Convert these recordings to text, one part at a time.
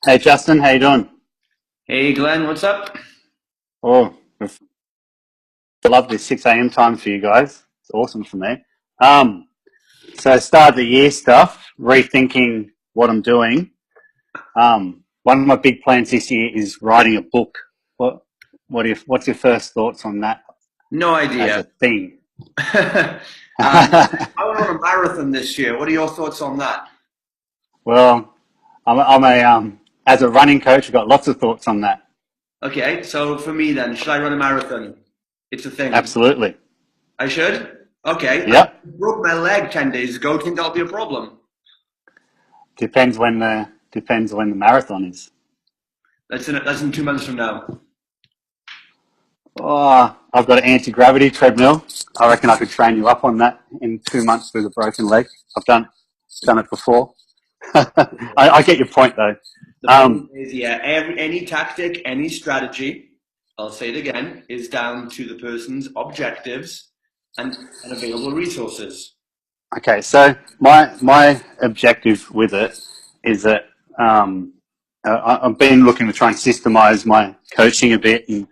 Hey Justin, how you doing? Hey Glenn, what's up? Oh, it's lovely 6 a.m. time for you guys. It's awesome for me. Um, so start of the year stuff, rethinking what I'm doing. One of my big plans this year is writing a book. What, what's your first thoughts on that No as idea. a theme? I want to run a marathon this year. What are your thoughts on that? Well, as a running coach, I've got lots of thoughts on that. Okay, so for me then, should I run a marathon? It's a thing. Absolutely. I should? Okay, I Yep. broke my leg 10 days ago. Do you think that'll be a problem? Depends when the marathon is. That's in 2 months from now. Oh, I've got an anti-gravity treadmill. I reckon I could train you up on that in 2 months with a broken leg. I've done it before. I get your point though. The point Um, is, yeah, any tactic, any strategy, I'll say it again, is down to the person's objectives and available resources. okay, so my objective with it is that um, I've been looking to try and systemize my coaching a bit and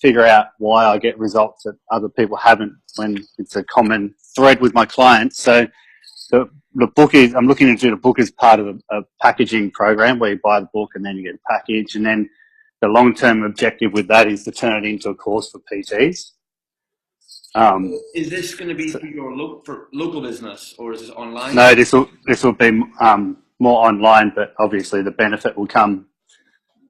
figure out why I get results that other people haven't when it's a common thread with my clients. So the book is, I'm looking to do the book as part of a packaging program where you buy the book and then you get a package. And then the long term objective with that is to turn it into a course for PTs. Is this going to be So, for your for local business or is this online? no, this will be more online, but obviously the benefit will come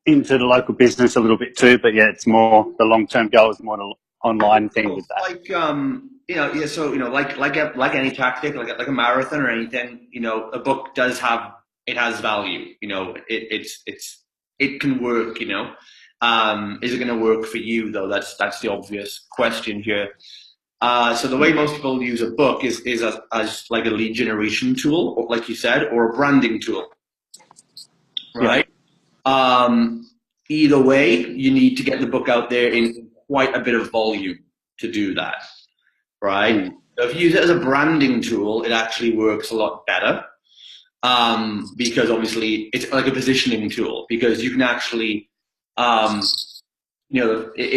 into the local business a little bit too. But yeah, it's more the long term goal is more an online thing with that. Like yeah. So like any tactic, like a marathon or anything, a book does have it has value. It can work. Is it going to work for you though? That's the obvious question here. So the way most people use a book is as like a lead generation tool, or like you said, or a branding tool, Yeah, right? Um, Either way, you need to get the book out there in quite a bit of volume to do that, right? mm, So if you use it as a branding tool, it actually works a lot better because obviously it's like a positioning tool because you can actually, um,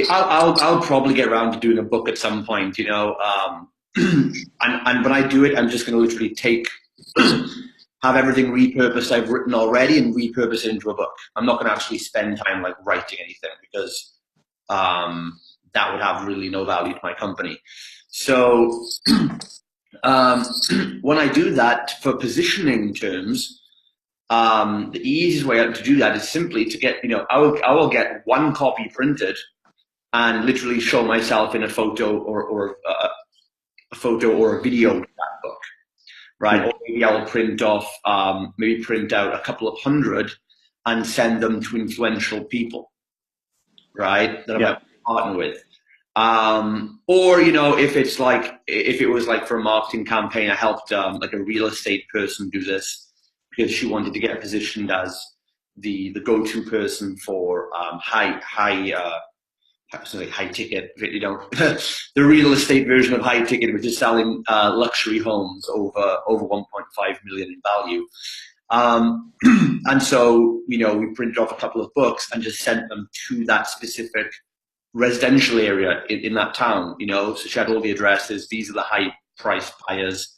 I'll probably get around to doing a book at some point, and when I do it, I'm just going to literally take have everything repurposed I've written already and repurpose it into a book. I'm not going to actually spend time like writing anything because that would have really no value to my company. So um, when I do that for positioning terms, the easiest way to do that is simply to get, I will get one copy printed and literally show myself in a photo or a photo or a video with that book, right? yeah, Or maybe I will maybe print out a couple of hundred and send them to influential people, right? That I yeah. might partner with. Or if it was like for a marketing campaign, I helped like a real estate person do this because she wanted to get positioned as the go-to person for high ticket, the real estate version of high ticket, which is selling luxury homes over 1.5 million in value. And so, we printed off a couple of books and just sent them to that specific residential area in that town, so she had all the addresses. These are the high price buyers,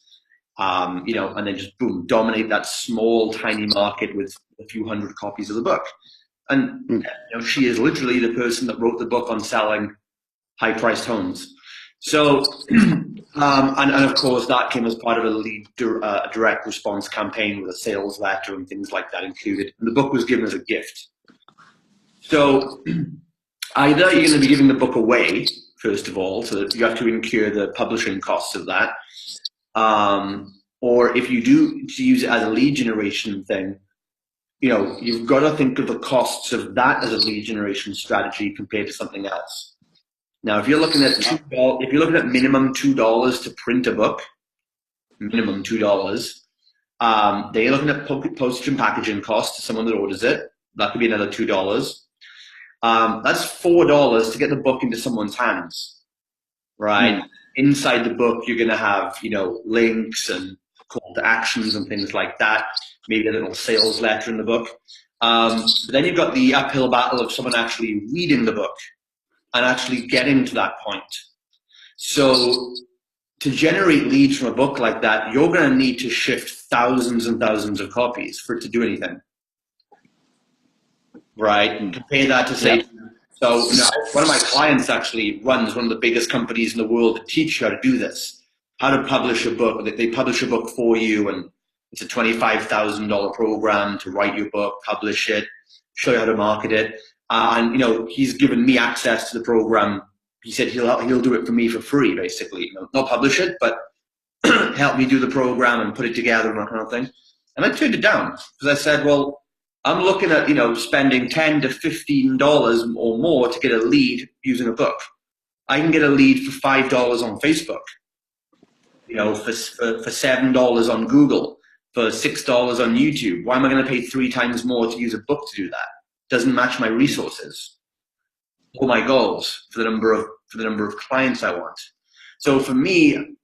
and then just boom, dominate that small, tiny market with a few hundred copies of the book. And Mm. she is literally the person that wrote the book on selling high priced homes. So, and of course, that came as part of a direct response campaign with a sales letter and things like that included. And the book was given as a gift. So, either you're going to be giving the book away, first of all, so that you have to incur the publishing costs of that. Or if you do to use it as a lead generation thing, you've got to think of the costs of that as a lead generation strategy compared to something else. Now, if you're looking at minimum $2 to print a book, minimum $2, then you're looking at postage and packaging costs to someone that orders it. That could be another $2. That's $4 to get the book into someone's hands, right? Mm. Inside the book, you're going to have, links and call to actions and things like that. Maybe a little sales letter in the book. But then you've got the uphill battle of someone actually reading the book and actually getting to that point. So to generate leads from a book like that, you're going to need to shift thousands and thousands of copies for it to do anything. Right? Compare that to say, so one of my clients actually runs one of the biggest companies in the world that teach you how to do this, how to publish a book. They publish a book for you, and it's a $25,000 program to write your book, publish it, show you how to market it. And he's given me access to the program. He said he'll do it for me for free, basically. Not publish it, but help me do the program and put it together and that kind of thing. And I turned it down because I said, well, I'm looking at, spending $10 to $15 or more to get a lead using a book. I can get a lead for $5 on Facebook, for $7 on Google, for $6 on YouTube. Why am I going to pay 3 times more to use a book to do that? Doesn't match my resources or my goals for the number of clients I want. So for me,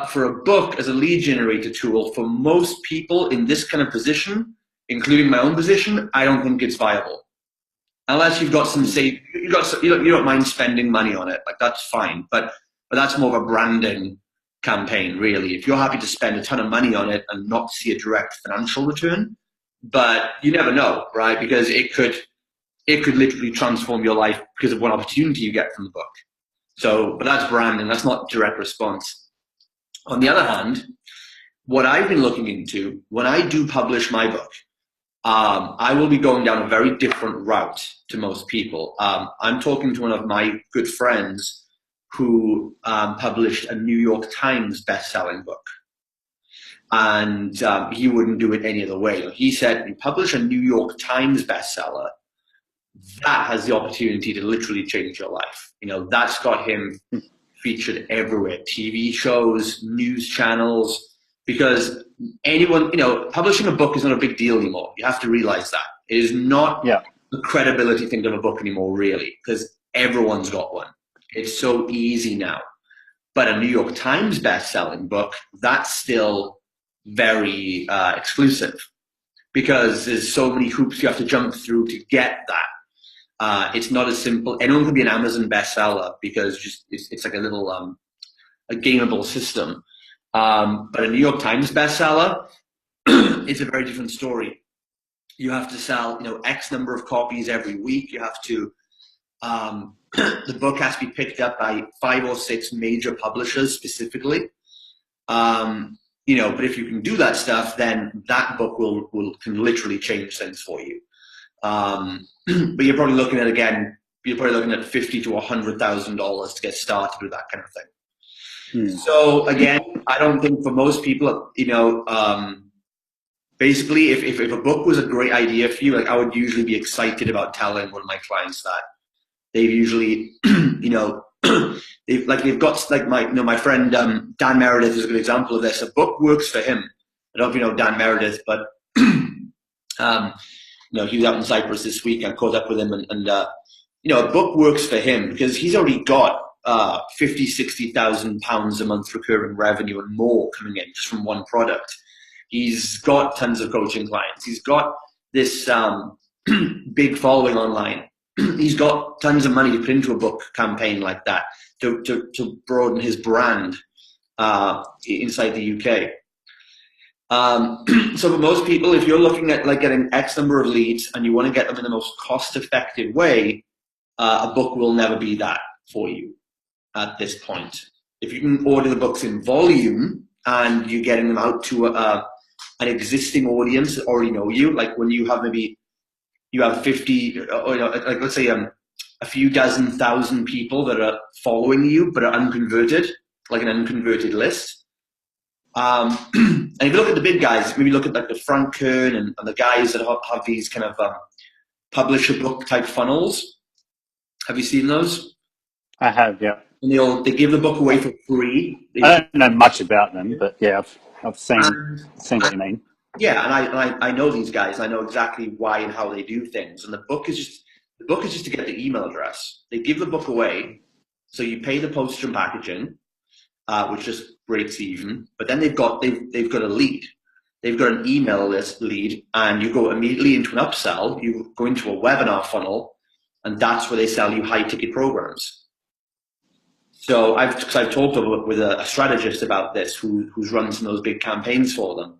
for a book as a lead generator tool, for most people in this kind of position, including my own position, I don't think it's viable. Unless you've got some you don't mind spending money on it, like that's fine. But that's more of a branding campaign, really. If you're happy to spend a ton of money on it and not see a direct financial return, but you never know, right? Because it could literally transform your life because of one opportunity you get from the book. So, but that's branding. That's not direct response. On the other hand, what I've been looking into when I do publish my book, I will be going down a very different route to most people. I'm talking to one of my good friends who published a New York Times best-selling book. And he wouldn't do it any other way. He said, you publish a New York Times bestseller, that has the opportunity to literally change your life. That's got him featured everywhere, TV shows, news channels, because anyone, publishing a book is not a big deal anymore. You have to realize that. It is not the credibility thing of a book anymore, really, because everyone's got one. It's so easy now. But a New York Times best-selling book, that's still very exclusive because there's so many hoops you have to jump through to get that. It's not as simple. Anyone can be an Amazon bestseller because it's like a little a gameable system. But a New York Times bestseller, it's a very different story. You have to sell, X number of copies every week. You have to, the book has to be picked up by 5 or 6 major publishers specifically. But if you can do that stuff, then that book can literally change things for you. But you're probably looking at $50,000 to $100,000 to get started with that kind of thing. So again, I don't think for most people, basically, if a book was a great idea for you, like I would usually be excited about telling one of my clients that. They've usually, they've got like my friend Dan Meredith is a good example of this. A book works for him. I don't know if you know Dan Meredith, but he was out in Cyprus this week. I caught up with him, and a book works for him because he's already got £50,000-60,000 a month recurring revenue and more coming in just from one product. He's got tons of coaching clients. He's got this big following online. He's got tons of money to put into a book campaign like that to broaden his brand inside the UK. So for most people, if you're looking at like getting X number of leads and you want to get them in the most cost-effective way, a book will never be that for you at this point. If you can order the books in volume and you're getting them out to an existing audience that already know you, like when you have maybe you have 50, or like let's say a few dozen thousand people that are following you but are unconverted, like an unconverted list. And if you look at the big guys, maybe look at like the Frank Kern and the guys that have these kind of publish a book type funnels. Have you seen those? I have, yeah. And they give the book away for free. I don't know much about them, but yeah, I've seen what you mean. Yeah, and I know these guys. I know exactly why and how they do things. And the book is just to get the email address. They give the book away, so you pay the postage and packaging, which just breaks even. But then they've got a lead. they've got an email list lead, and you go immediately into an upsell, you go into a webinar funnel, and that's where they sell you high ticket programs. So I've talked with a strategist about this who's run some of those big campaigns for them.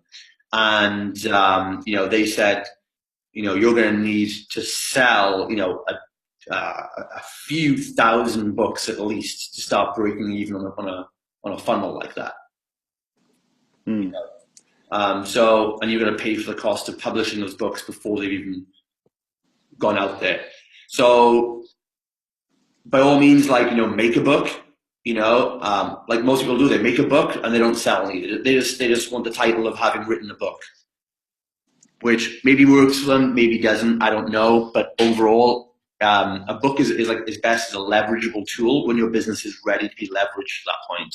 And, they said, you're going to need to sell, a few thousand books at least to start breaking even on a funnel like that. Mm. And you're going to pay for the cost of publishing those books before they've even gone out there. So by all means, make a book, like most people do, they make a book and they don't sell any. They just want the title of having written a book, which maybe works for them, maybe doesn't, I don't know. But overall, a book is best as a leverageable tool when your business is ready to be leveraged to that point.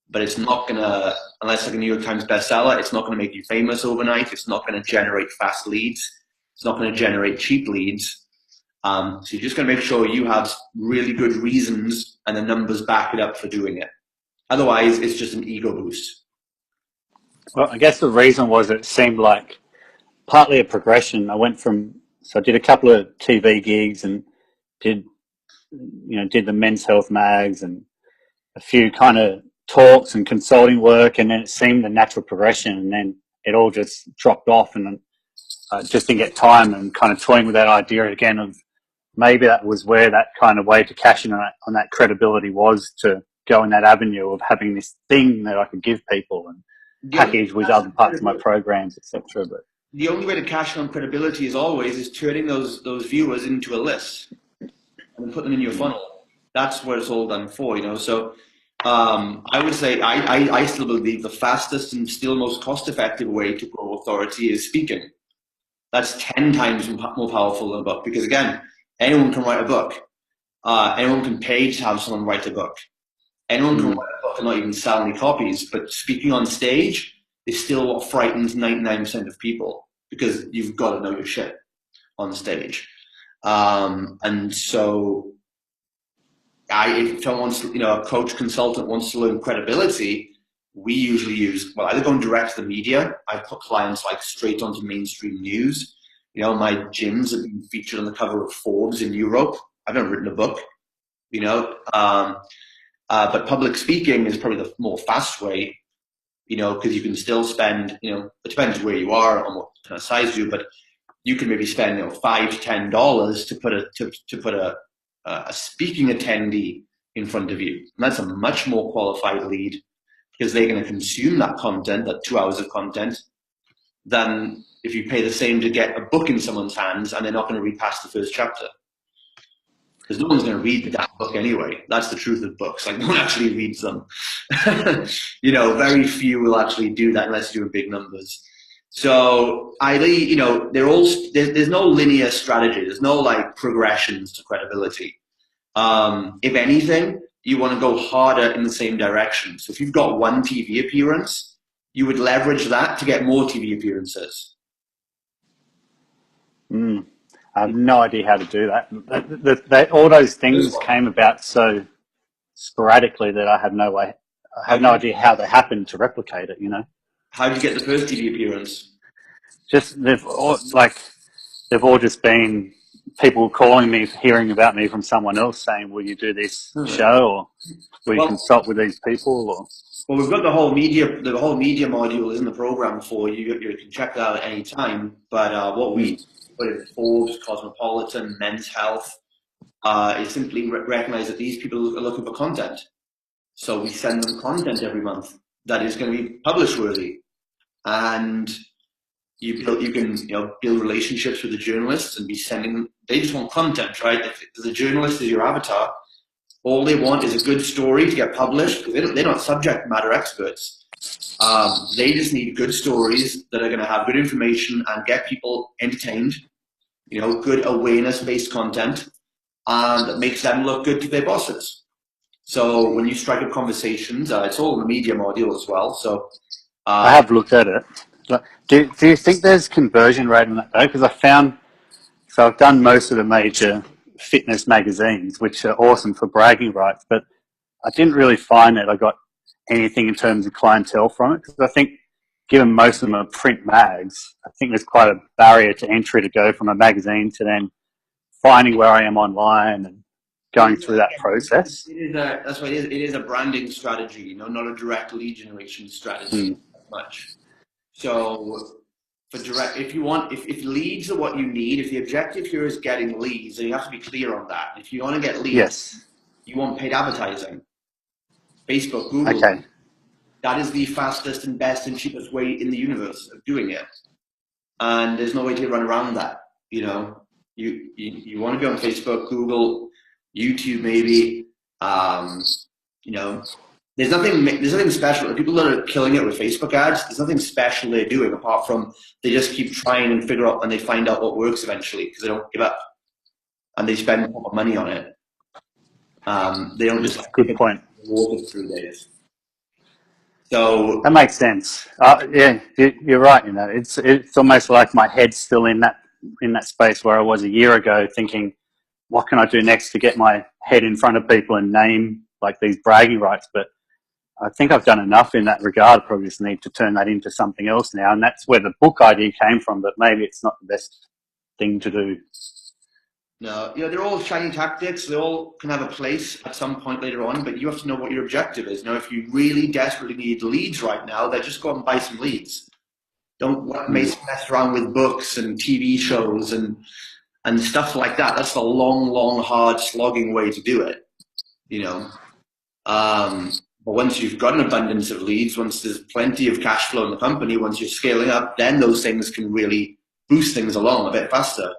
But it's not gonna, unless like a New York Times bestseller, it's not gonna make you famous overnight. It's not gonna generate fast leads. It's not gonna generate cheap leads. So you're just gonna make sure you have really good reasons and the numbers back it up for doing it. Otherwise, it's just an ego boost. Well, I guess the reason was it seemed like partly a progression. I did a couple of TV gigs and did the Men's Health mags and a few kind of talks and consulting work, and then it seemed a natural progression, and then it all just dropped off, and just didn't get time, and kind of toying with that idea again of maybe that was where that kind of way to cash in on that credibility was, to go in that avenue of having this thing that I could give people and package with other parts of my programs, etc. But the only way to cash in on credibility is always turning those viewers into a list and then put them in your funnel. That's what it's all done for, So I would say I still believe the fastest and still most cost-effective way to grow authority is speaking. That's 10 times more powerful than a book, because again, anyone can write a book. Anyone can pay to have someone write a book. Anyone can write a book and not even sell any copies, but speaking on stage is still what frightens 99% of people, because you've got to know your shit on stage. And so if someone wants to, a coach consultant wants to learn credibility, we usually use, either going direct to the media. I put clients straight onto mainstream news. My gyms have been featured on the cover of Forbes in Europe. I've never written a book, but public speaking is probably the more fast way, because you can still spend, it depends where you are on what kind of size you do, but you can maybe spend, $5 to $10 to put a speaking attendee in front of you. And that's a much more qualified lead, because they're going to consume that content, that 2 hours of content, than if you pay the same to get a book in someone's hands and they're not going to read past the first chapter. Because no one's going to read that book anyway. That's the truth of books. No one actually reads them. Very few will actually do that unless you're doing big numbers. So there's no linear strategy. There's no progressions to credibility. If anything, you want to go harder in the same direction. So if you've got one TV appearance, you would leverage that to get more TV appearances. I have no idea how to do that. All those things came about so sporadically that I have no idea how they happened to replicate it. How did you get the first TV appearance? Just they've all just been people calling me, hearing about me from someone else, saying, "Will you do this show, or will you consult with these people?" Or well, we've got the whole media module is in the program for you. You can check that out at any time. But what we put in Forbes, Cosmopolitan, Men's Health, is simply recognize that these people are looking for content. So we send them content every month that is going to be publish worthy, and you can build relationships with the journalists and be sending. They just want content, right? If the journalist is your avatar, all they want is a good story to get published, because they're not subject matter experts. They just need good stories that are going to have good information and get people entertained, good awareness-based content, and that makes them look good to their bosses. So when you strike up conversations, it's all in the media module as well. So I have looked at it. Do you think there's conversion rate on that though? Because I've done most of the major fitness magazines, which are awesome for bragging rights, but I didn't really find that I got anything in terms of clientele from it, because I think given most of them are print mags, I think there's quite a barrier to entry to go from a magazine to then finding where I am online and going through that process. That's what it is. It is a branding strategy, not a direct lead generation strategy much. So for direct, if leads are what you need, if the objective here is getting leads, then you have to be clear on that. If you want to get leads, yes, you want paid advertising. Facebook, Google. Okay. That is the fastest and best and cheapest way in the universe of doing it. And there's no way to run around that. You want to be on Facebook, Google, YouTube, maybe. There's nothing special. The people that are killing it with Facebook ads, there's nothing special they're doing apart from they just keep trying and figure out, and they find out what works eventually because they don't give up and they spend a lot of money on it. They don't just good point. Walk it through days. So that makes sense. Yeah, you're right. It's almost like my head's still in that space where I was a year ago, thinking, what can I do next to get my head in front of people and name like these bragging rights? But I think I've done enough in that regard. Probably just need to turn that into something else now, and that's where the book idea came from. But maybe it's not the best thing to do. No, they're all shiny tactics. They all can have a place at some point later on, but you have to know what your objective is. Now, if you really desperately need leads right now, then just go out and buy some leads. Don't mess around with books and TV shows and stuff like that. That's the long, hard, slogging way to do it, But once you've got an abundance of leads, once there's plenty of cash flow in the company, once you're scaling up, then those things can really boost things along a bit faster.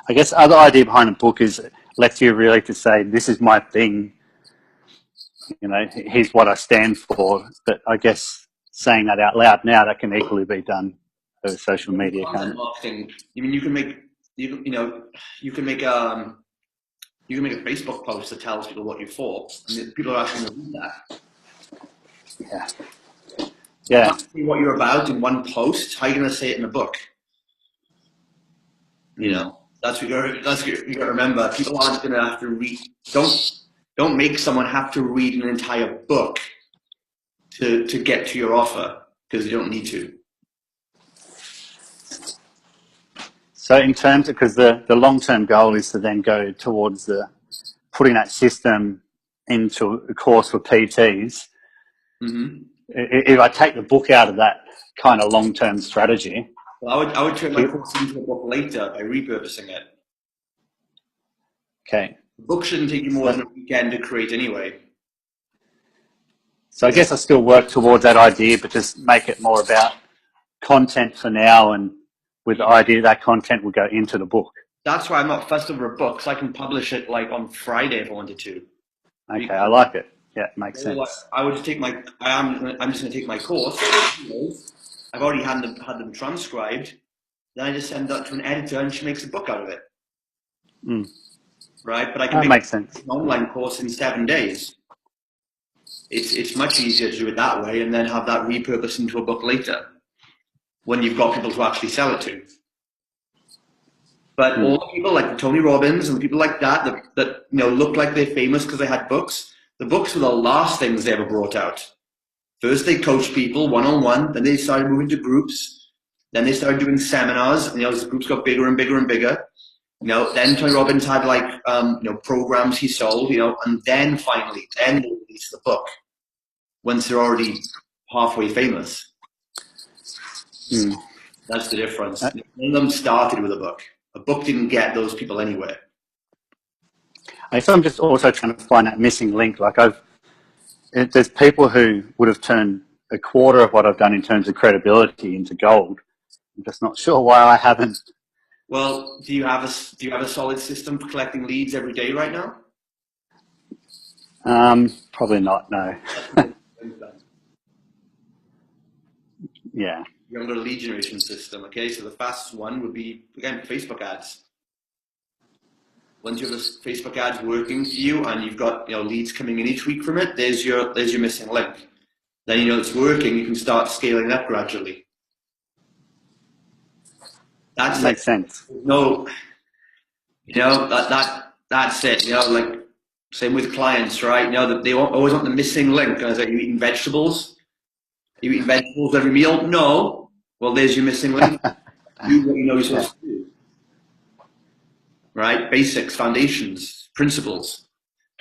I guess the other idea behind a book is it lets you really to say, this is my thing, here's what I stand for. But I guess saying that out loud now, that can equally be done over social media. Marketing. You can make a Facebook post that tells people what you're for, and people are actually going to read that. Yeah. You see what you're about in one post. How are you going to say it in a book? That's what you got to remember. People aren't going to have to read. Don't make someone have to read an entire book to get to your offer, because you don't need to. So in terms of, because the long-term goal is to then go towards putting that system into a course for PTs. Mm-hmm. If I take the book out of that kind of long-term strategy. Well, I would turn my course into a book later by repurposing it. Okay. The book shouldn't take you more than a weekend to create anyway. So I guess I still work towards that idea, but just make it more about content for now, and with the idea that content will go into the book. That's why I'm not fussed over a book, so I can publish it like on Friday if I wanted to. Okay, I like it. Yeah, it makes sense. I would just take I'm just going to take my course. I've already had them transcribed. Then I just send that to an editor, and she makes a book out of it. Right, but I can make an online course in 7 days. It's much easier to do it that way, and then have that repurposed into a book later, when you've got people to actually sell it to. But all the people like Tony Robbins and people like that look like they're famous because they had books. The books were the last things they ever brought out. First, they coached people one-on-one. Then they started moving to groups. Then they started doing seminars. And, as the groups got bigger and bigger and bigger. Then Tony Robbins had programs he sold. And then finally, they released the book once they're already halfway famous. That's the difference. None of them started with a book. A book didn't get those people anywhere. So I'm just also trying to find that missing link. There's people who would have turned a quarter of what I've done in terms of credibility into gold. I'm just not sure why I haven't. Well, do you have a solid system for collecting leads every day right now? Probably not. No. Yeah. You haven't got a lead generation system. Okay, so the fastest one would be, again, Facebook ads. Once you have the Facebook ads working for you and you've got leads coming in each week from it, there's your missing link. Then it's working. You can start scaling up gradually. That makes sense. No, that's it. Same with clients, right? They always want the missing link. As like you eating vegetables, You eating vegetables every meal? No. Well, there's your missing link. Do what you know you're supposed to do. Right? Basics, foundations, principles.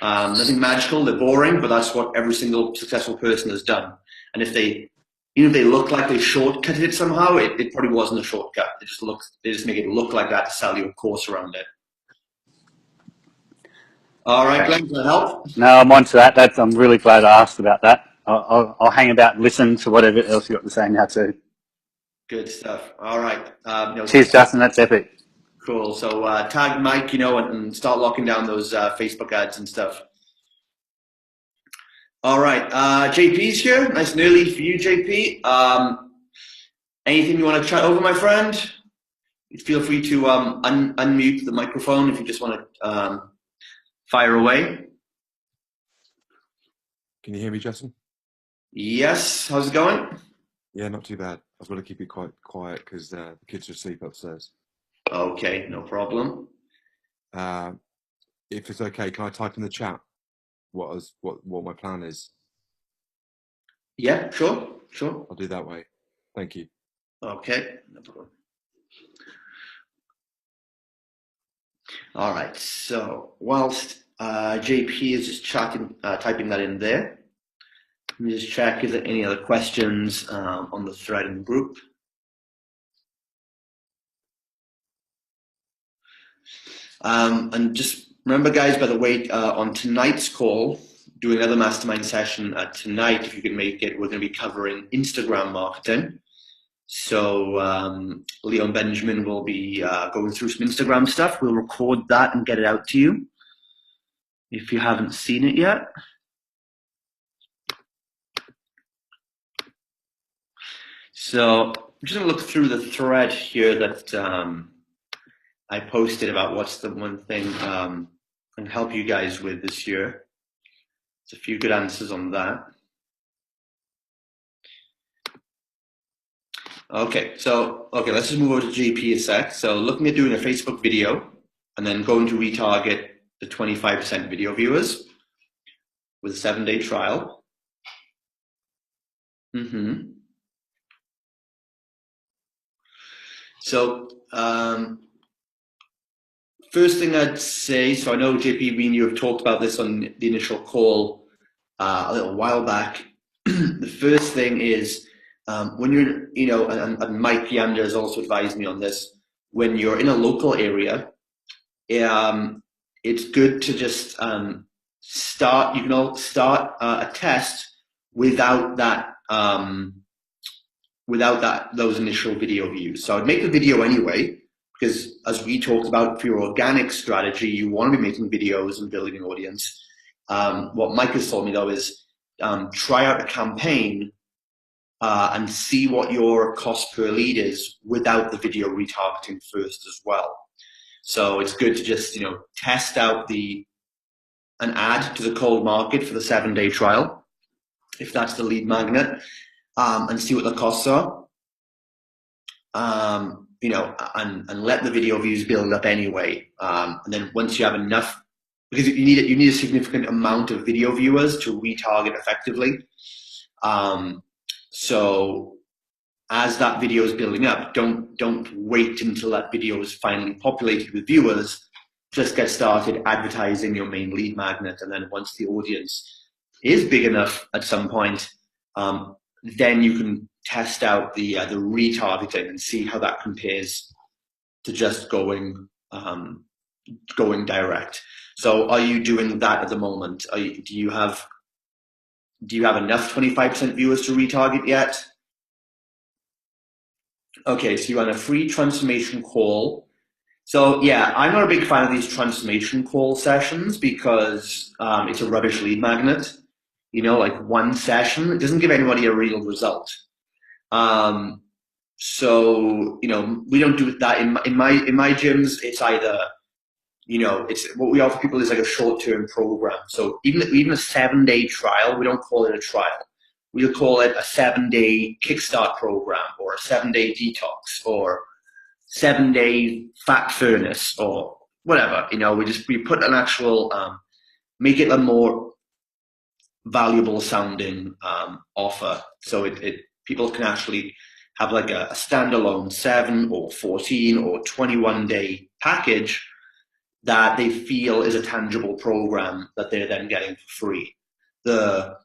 Nothing magical, they're boring, but that's what every single successful person has done. And even if they look like they shortcutted it somehow, it probably wasn't a shortcut. They just make it look like that to sell you a course around it. All right, Glenn, can I help? No, I'm on to that. I'm really glad I asked about that. I'll hang about and listen to whatever else you've got to say now too. Good stuff. All right. Cheers, Justin. That's epic. Cool. So tag Mike, and start locking down those Facebook ads and stuff. All right. JP's here. Nice and early for you, JP. Anything you want to chat over, my friend? Feel free to unmute the microphone if you just want to fire away. Can you hear me, Justin? Yes. How's it going? Yeah, not too bad. I was going to keep it quite quiet because the kids are asleep upstairs. Okay, no problem. If it's okay, can I type in the chat what my plan is? Yeah, sure. I'll do that way. Thank you. Okay, no problem. All right. So whilst JP is just typing that in there, let me just check, is there any other questions on the thread in the group? And just remember, guys, by the way, on tonight's call, doing another mastermind session tonight, if you can make it, we're going to be covering Instagram marketing. So Leon Benjamin will be going through some Instagram stuff. We'll record that and get it out to you if you haven't seen it yet. So I'm just going to look through the thread here that I posted about what's the one thing I can help you guys with this year. There's a few good answers on that. Okay, let's just move over to JP a sec. So looking at doing a Facebook video and then going to retarget the 25% video viewers with a 7-day trial. So first thing I'd say, so I know JP, me and you have talked about this on the initial call a little while back. The first thing is when you're, and Mike Yander has also advised me on this, when you're in a local area, it's good to just start a test without those initial video views. So I'd make the video anyway, because as we talked about, for your organic strategy, you want to be making videos and building an audience. What Mike has told me though is try out a campaign and see what your cost per lead is without the video retargeting first as well. So it's good to just test out an ad to the cold market for the 7-day trial, if that's the lead magnet, and see what the costs are. And let the video views build up anyway. And then once you have enough, because you need a significant amount of video viewers to retarget effectively. So as that video is building up, don't wait until that video is finally populated with viewers. Just get started advertising your main lead magnet, and then once the audience is big enough at some point, then you can test out the retargeting and see how that compares to just going direct. So are you doing that at the moment? Do you have enough 25% viewers to retarget yet? Okay, so you're on a free transformation call. So yeah, I'm not a big fan of these transformation call sessions because it's a rubbish lead magnet. Like one session, it doesn't give anybody a real result. So we don't do that in my gyms. It's either it's what we offer people is like a short-term program. So even a 7-day trial, we don't call it a trial. We'll call it a 7-day kickstart program, or a 7-day detox, or 7-day fat furnace, or whatever. We put an actual make it a more valuable sounding offer, so it People can actually have like a standalone 7 or 14 or 21-day package that they feel is a tangible program that they're then getting for free. The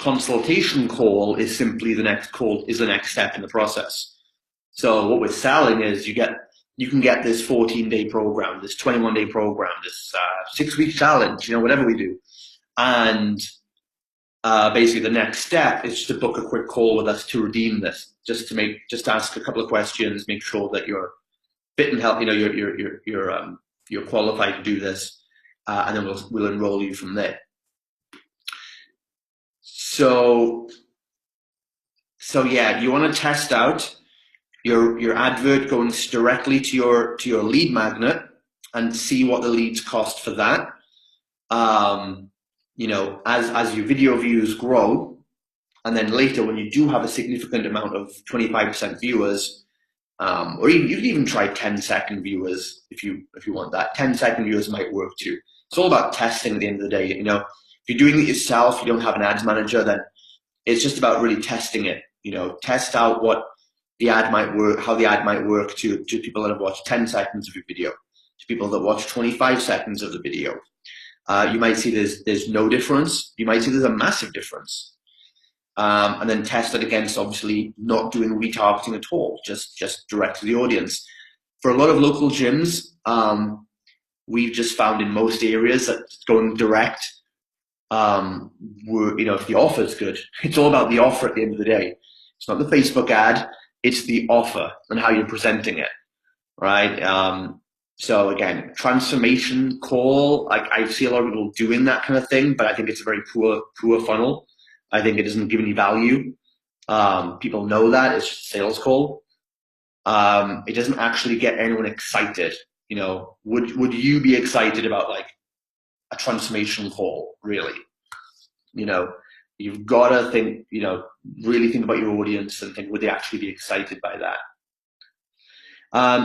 consultation call is simply the next step in the process. So what we're selling is you can get this 14-day program, this 21-day program, this 6-week challenge, whatever we do. And basically the next step is to book a quick call with us to redeem this, just to ask a couple of questions, make sure that you're fit and healthy, you're qualified to do this, and then we'll enroll you from there. So yeah, you want to test out your advert going directly to your lead magnet and see what the leads cost for that. As your video views grow, and then later when you do have a significant amount of 25% viewers, or you can even try 10-second viewers if you want that. 10-second viewers might work too. It's all about testing at the end of the day. If you're doing it yourself, you don't have an ads manager, then it's just about really testing it. Test out what the ad might work, how the ad might work to people that have watched 10 seconds of your video, to people that watch 25 seconds of the video. You might see there's no difference. You might see there's a massive difference. And then test it against obviously not doing retargeting at all, just direct to the audience. For a lot of local gyms, we've just found in most areas that going direct, if the offer is good, it's all about the offer at the end of the day. It's not the Facebook ad, it's the offer and how you're presenting it, right? So again, transformation call, like I see a lot of people doing that kind of thing, but I think it's a very poor funnel. I think it doesn't give any value. People know that it's just a sales call. It doesn't actually get anyone excited. Would you be excited about like a transformation call, really? You've got to think, really think about your audience and think, would they actually be excited by that?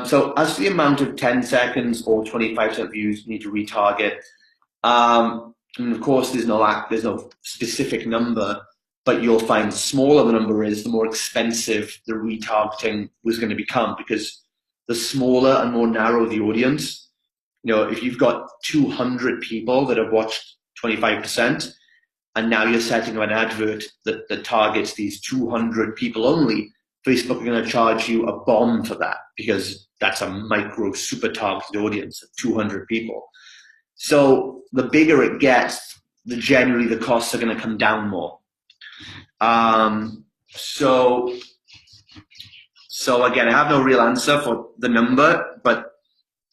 So as to the amount of 10 seconds or 25% views you need to retarget, and of course there's no specific number, but you'll find the smaller the number is, the more expensive the retargeting was going to become, because the smaller and more narrow the audience, if you've got 200 people that have watched 25%, and now you're setting up an advert that targets these 200 people only, Facebook are going to charge you a bomb for that, because that's a micro super targeted audience of 200 people. So the bigger it gets, generally the costs are going to come down more. So again, I have no real answer for the number, but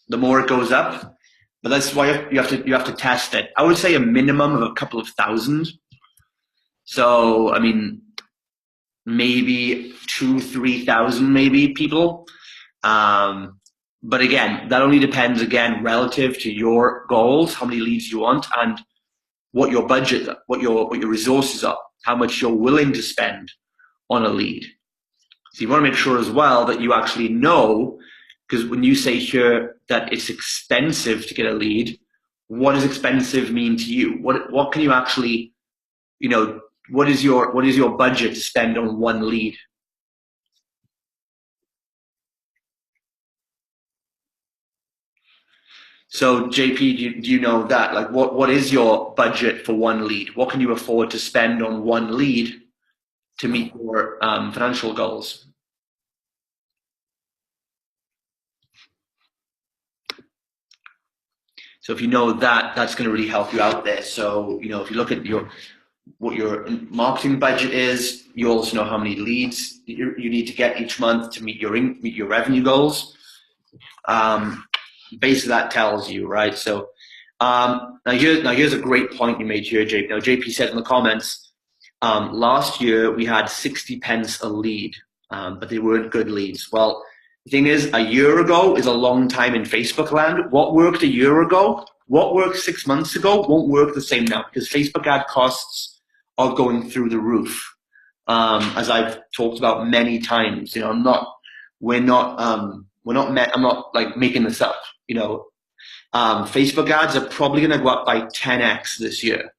the more it goes up, but that's why you have to test it. I would say a minimum of a couple of thousand. So I mean, maybe 2,000-3,000 maybe people. But again, that only depends again relative to your goals, how many leads you want, and what your budget, what your resources are, how much you're willing to spend on a lead. So you want to make sure as well that you actually know, because when you say here that it's expensive to get a lead, what does expensive mean to you? What can you actually, what is your budget to spend on one lead? So JP, do you know that? Like, what is your budget for one lead? What can you afford to spend on one lead to meet your financial goals? So if you know that, that's going to really help you out there. So, if you look at what your marketing budget is, you also know how many leads you need to get each month to meet your revenue goals. Basically that tells you, right? So now here's a great point you made here, JP. Now JP said in the comments, last year we had 60 pence a lead, but they weren't good leads. Well, the thing is, a year ago is a long time in Facebook land. What worked a year ago, what worked 6 months ago won't work the same now, because Facebook ad costs are going through the roof. As I've talked about many times, I'm not like making this up. Facebook ads are probably going to go up by 10x this year.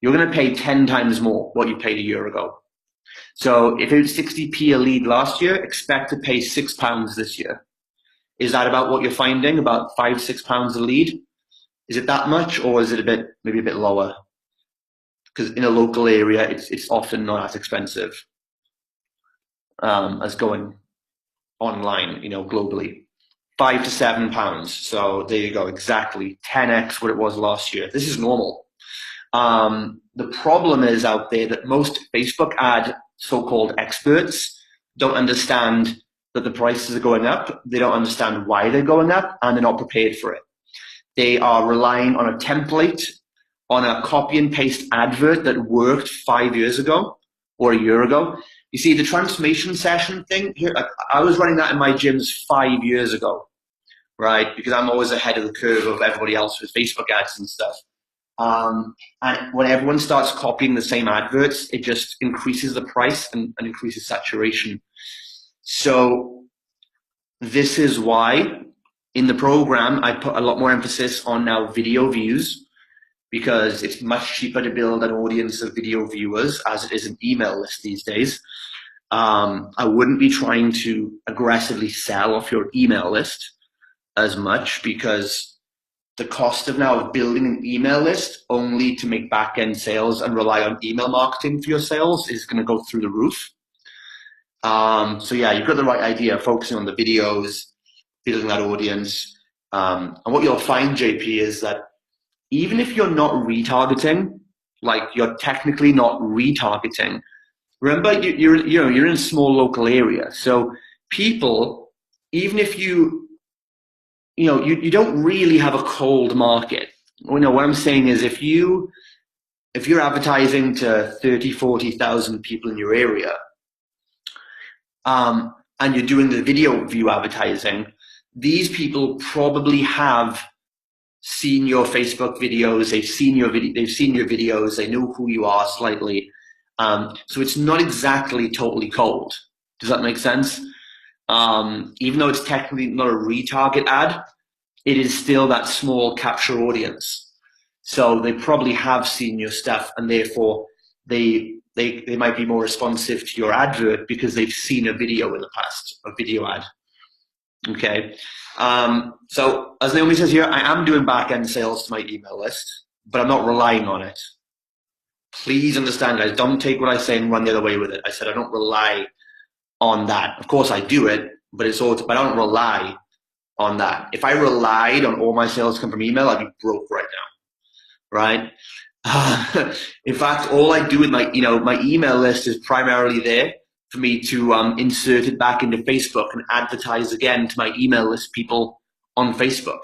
You're going to pay 10 times more what you paid a year ago. So if it was 60p a lead last year, expect to pay £6 this year. Is that about what you're finding? About £5-6 a lead? Is it that much, or is it maybe a bit lower? Because in a local area, it's often not as expensive as going online, globally. £5 to £7. So there you go, exactly 10x what it was last year. This is normal. The problem is out there that most Facebook ad so-called experts don't understand that the prices are going up. They don't understand why they're going up, and they're not prepared for it. They are relying on a template, on a copy and paste advert that worked 5 years ago or a year ago. You see, the transformation session thing here, I was running that in my gyms 5 years ago, right? Because I'm always ahead of the curve of everybody else with Facebook ads and stuff. And when everyone starts copying the same adverts, it just increases the price and increases saturation. So this is why in the program, I put a lot more emphasis on now video views, because it's much cheaper to build an audience of video viewers as it is an email list these days. I wouldn't be trying to aggressively sell off your email list as much, because the cost of now building an email list only to make back-end sales and rely on email marketing for your sales is going to go through the roof. So yeah, you've got the right idea, focusing on the videos, building that audience. And what you'll find, JP, is that even if you're not retargeting, like you're technically not retargeting, remember you're in a small local area. So people, even if you don't really have a cold market. What I'm saying is if you're advertising to 30, 40,000 people in your area, and you're doing the video view advertising, these people probably have seen your Facebook videos, they've seen your videos, they know who you are slightly. So it's not exactly totally cold. Does that make sense? Even though it's technically not a retarget ad, it is still that small capture audience. So they probably have seen your stuff, and therefore they might be more responsive to your advert because they've seen a video in the past, a video ad. Okay. So as Naomi says here, I am doing back-end sales to my email list, but I'm not relying on it. Please understand, guys, don't take what I say and run the other way with it. I said I don't rely on that. Of course I do it, but but I don't rely on that. If I relied on all my sales come from email, I'd be broke right now, right? In fact, all I do with my email list is primarily there for me to insert it back into Facebook and advertise again to my email list people on Facebook,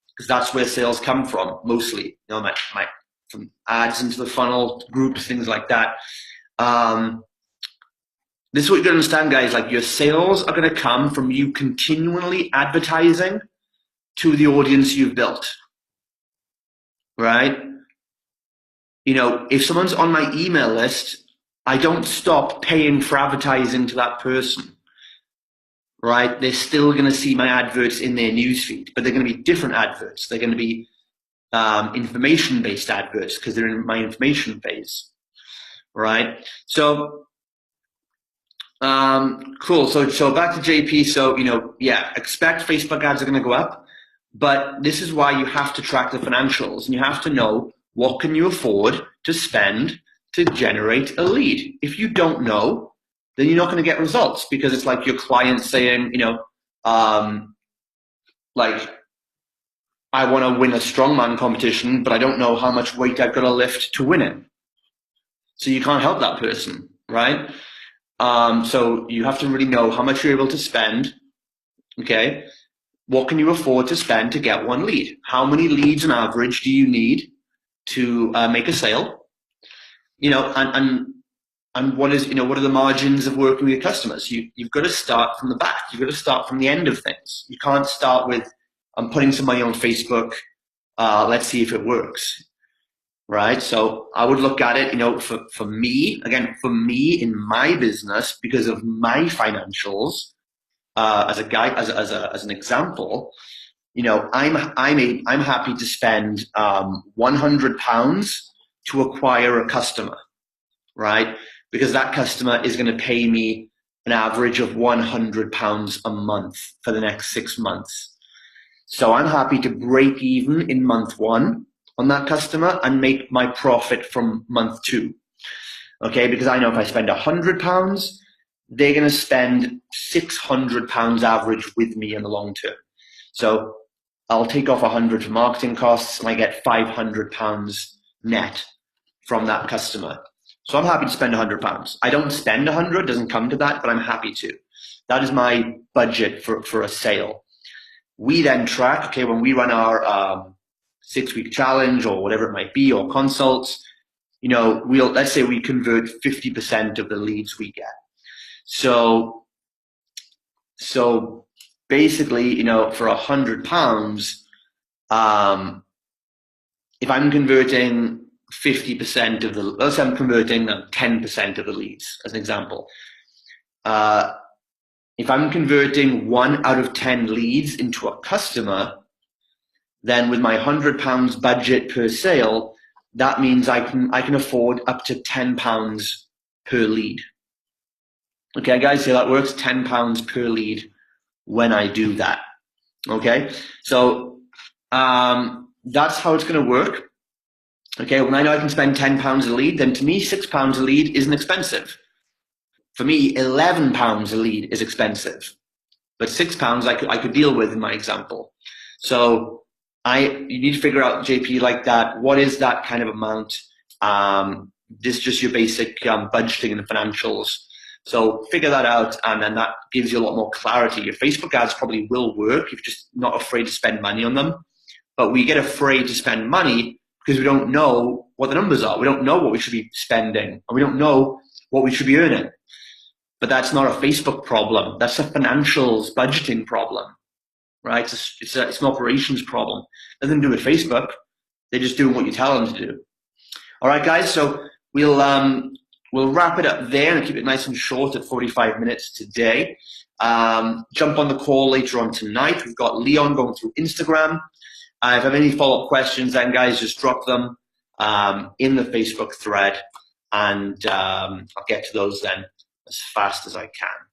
because that's where sales come from mostly. From ads into the funnel, groups, things like that. This is what you gotta understand, guys. Like, your sales are gonna come from you continually advertising to the audience you've built, right? If someone's on my email list, I don't stop paying for advertising to that person, right? They're still going to see my adverts in their newsfeed, but they're going to be different adverts. They're going to be information-based adverts because they're in my information phase, right? So, cool. So back to JP. So, yeah, expect Facebook ads are going to go up, but this is why you have to track the financials, and you have to know what can you afford to spend to generate a lead. If you don't know, then you're not going to get results, because it's like your client saying, like, I want to win a strongman competition, but I don't know how much weight I've got to lift to win it. So you can't help that person, right? So you have to really know how much you're able to spend, okay? What can you afford to spend to get one lead? How many leads on average do you need to make a sale? And what are the margins of working with your customers? You've got to start from the back. You've got to start from the end of things. You can't start with, I'm putting some money on Facebook, let's see if it works, right? So I would look at it, for me in my business, because of my financials, as an example, I'm happy to spend £100 to acquire a customer, right? because that customer is going to pay me an average of £100 a month for the next 6 months. So I'm happy to break even in month 1 on that customer and make my profit from month 2. Okay, because I know if I spend £100, they're going to spend £600 average with me in the long term. So I'll take off 100 for marketing costs and I get £500 net from that customer. So I'm happy to spend £100. I don't spend 100, doesn't come to that, but I'm happy to. That is my budget for a sale. We then track, okay, when we run our 6-week challenge or whatever it might be, or consults, you know, let's say we convert 50% of the leads we get. So basically, you know, for £100, if I'm converting 50% of the, let's say I'm converting 10% of the leads, as an example. If I'm converting 1 out of 10 leads into a customer, then with my £100 budget per sale, that means I can afford up to £10 per lead. Okay, guys, so that works, £10 per lead when I do that. Okay, so that's how it's going to work. Okay, when I know I can spend £10 a lead, then to me, £6 a lead isn't expensive. For me, £11 a lead is expensive, but £6 I could deal with in my example. So you need to figure out, JP, like that. What is that kind of amount? This is just your basic budgeting and financials. So figure that out, and then that gives you a lot more clarity. Your Facebook ads probably will work if you're just not afraid to spend money on them. But we get afraid to spend money because we don't know what the numbers are. We don't know what we should be spending, and we don't know what we should be earning. But that's not a Facebook problem. That's a financials budgeting problem, right? It's an operations problem. Nothing to do with Facebook. They're just doing what you tell them to do. All right, guys. So we'll wrap it up there and keep it nice and short at 45 minutes today. Jump on the call later on tonight. We've got Leon going through Instagram. If you have any follow-up questions, then guys, just drop them in the Facebook thread, and I'll get to those then as fast as I can.